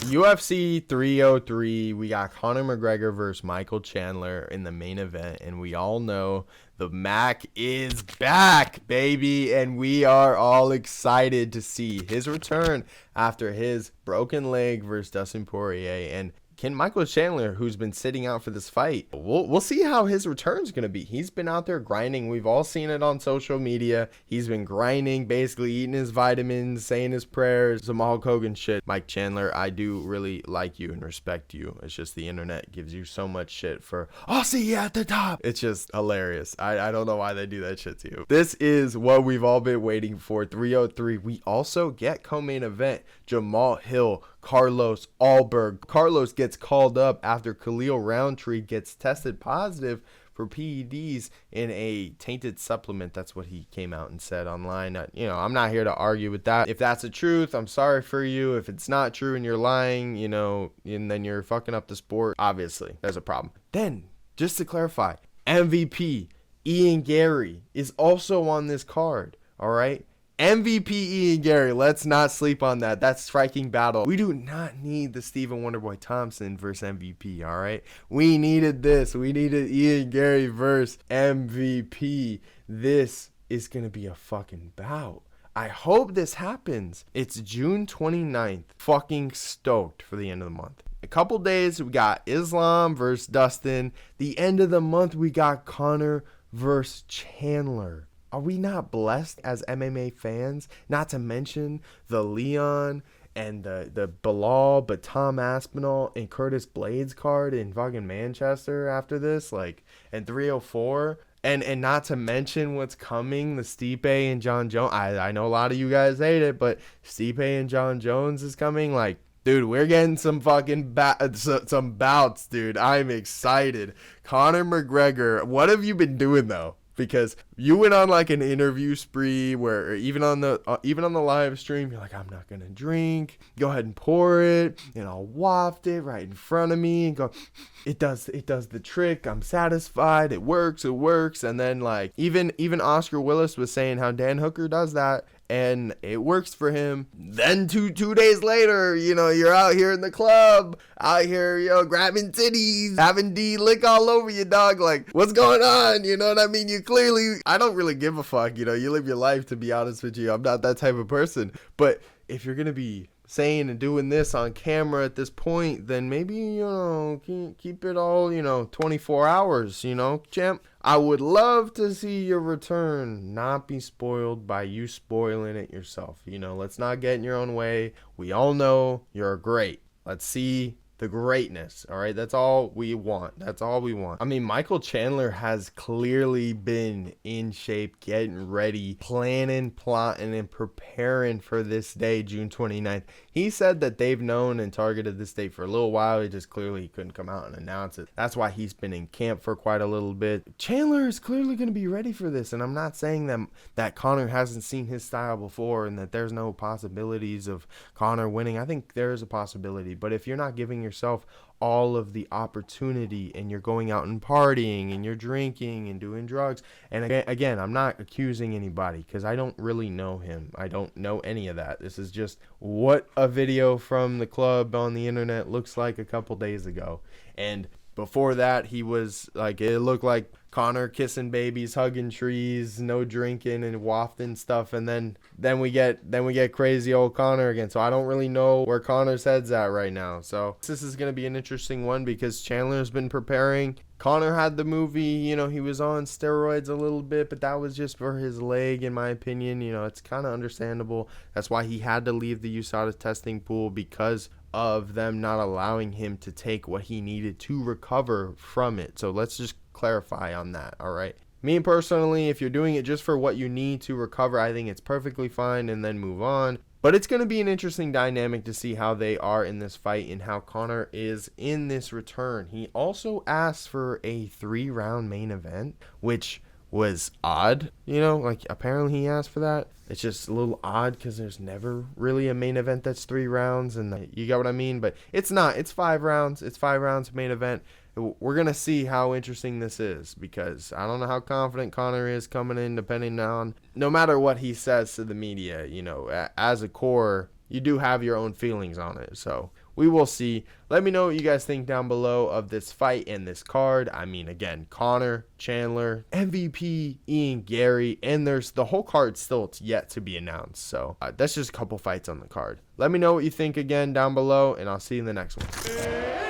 UFC 303, we got Conor McGregor versus Michael Chandler in the main event, and we all know the Mac is back, baby, and we are all excited to see his return after his broken leg versus Dustin Poirier. And can Michael Chandler, who's been sitting out for this fight, we'll see how his return is going to be. He's been out there grinding. We've all seen it on social media. He's been grinding, basically eating his vitamins, saying his prayers, some Hulk Hogan shit. Mike Chandler, I do really like you and respect you. It's just the internet gives you so much shit for, I'll see you at the top. It's just hilarious. I don't know why they do that shit to you. This is what we've all been waiting for, 303. We also get co-main event, Jamahal Hill, Carlos Ulberg. Carlos gets called up after Khalil Roundtree gets tested positive for PEDs in a tainted supplement. That's what he came out and said online. I'm not here to argue with that. If that's the truth, I'm sorry for you. If it's not true and you're lying, and then you're fucking up the sport, obviously there's a problem. Then, just to clarify, MVP Ian Garry is also on this card, all right? MVP Ian Garry, let's not sleep on that. That's striking battle. We do not need the Stephen Wonderboy Thompson versus MVP, all right? We needed this. We needed Ian Garry versus MVP. This is going to be a fucking bout. I hope this happens. It's June 29th. Fucking stoked for the end of the month. A couple days, we got Islam versus Dustin. The end of the month, we got Conor versus Chandler. Are we not blessed as MMA fans? Not to mention the Leon and the Bilal, Batam Aspinall, and Curtis Blades card in fucking Manchester after this, and 304. And not to mention what's coming, the Stipe and John Jones. I know a lot of you guys hate it, but Stipe and John Jones is coming. Dude, we're getting some fucking some bouts, dude. I'm excited. Conor McGregor, what have you been doing, though? Because you went on an interview spree where even on the live stream, you're like, I'm not going to drink. Go ahead and pour it, and I'll waft it right in front of me and go, it does the trick. I'm satisfied. It works. And then even Oscar Willis was saying how Dan Hooker does that. And it works for him. Then two days later, you're out here in the club, out here, grabbing titties, having D lick all over you, dog. What's going on? You know what I mean? I don't really give a fuck. You live your life, to be honest with you. I'm not that type of person. But if you're going to be saying and doing this on camera at this point, then maybe, keep it all, 24 hours, champ. I would love to see your return not be spoiled by you spoiling it yourself. Let's not get in your own way. We all know you're great. Let's see the greatness, all right? That's all we want. I mean, Michael Chandler has clearly been in shape, getting ready, planning, plotting, and preparing for this day, June 29th. He said that they've known and targeted this date for a little while. He just clearly couldn't come out and announce it. That's why he's been in camp for quite a little bit. Chandler is clearly going to be ready for this, and I'm not saying that Conor hasn't seen his style before and that there's no possibilities of Conor winning. I think there is a possibility, but if you're not giving yourself all of the opportunity and you're going out and partying and you're drinking and doing drugs, and again, I'm not accusing anybody because I don't really know him. I don't know any of that. This is just what a video from the club on the internet looks like a couple days ago. And before that, he was it looked like Conor kissing babies, hugging trees, no drinking and wafting stuff, and then we get crazy old Conor again. So I don't really know where Conor's head's at right now. So this is gonna be an interesting one because Chandler's been preparing. Conor had the movie, he was on steroids a little bit, but that was just for his leg, in my opinion. It's kind of understandable. That's why he had to leave the USADA testing pool, because of them not allowing him to take what he needed to recover from it. So let's just clarify on that, all right? Me personally, if you're doing it just for what you need to recover, I think it's perfectly fine, and then move on. But it's going to be an interesting dynamic to see how they are in this fight and how Conor is in this return. He also asked for a 3-round main event, which was odd, apparently he asked for that. It's just a little odd because there's never really a main event that's 3 rounds, and you get what I mean? But it's not. It's 5 rounds. It's 5 rounds main event. We're going to see how interesting this is, because I don't know how confident Conor is coming in, depending on, no matter what he says to the media, as a core, you do have your own feelings on it. So we will see. Let me know what you guys think down below of this fight and this card. I mean, again, Conor, Chandler, MVP, Ian, Garry, and there's the whole card still yet to be announced. So that's just a couple fights on the card. Let me know what you think again down below, and I'll see you in the next one.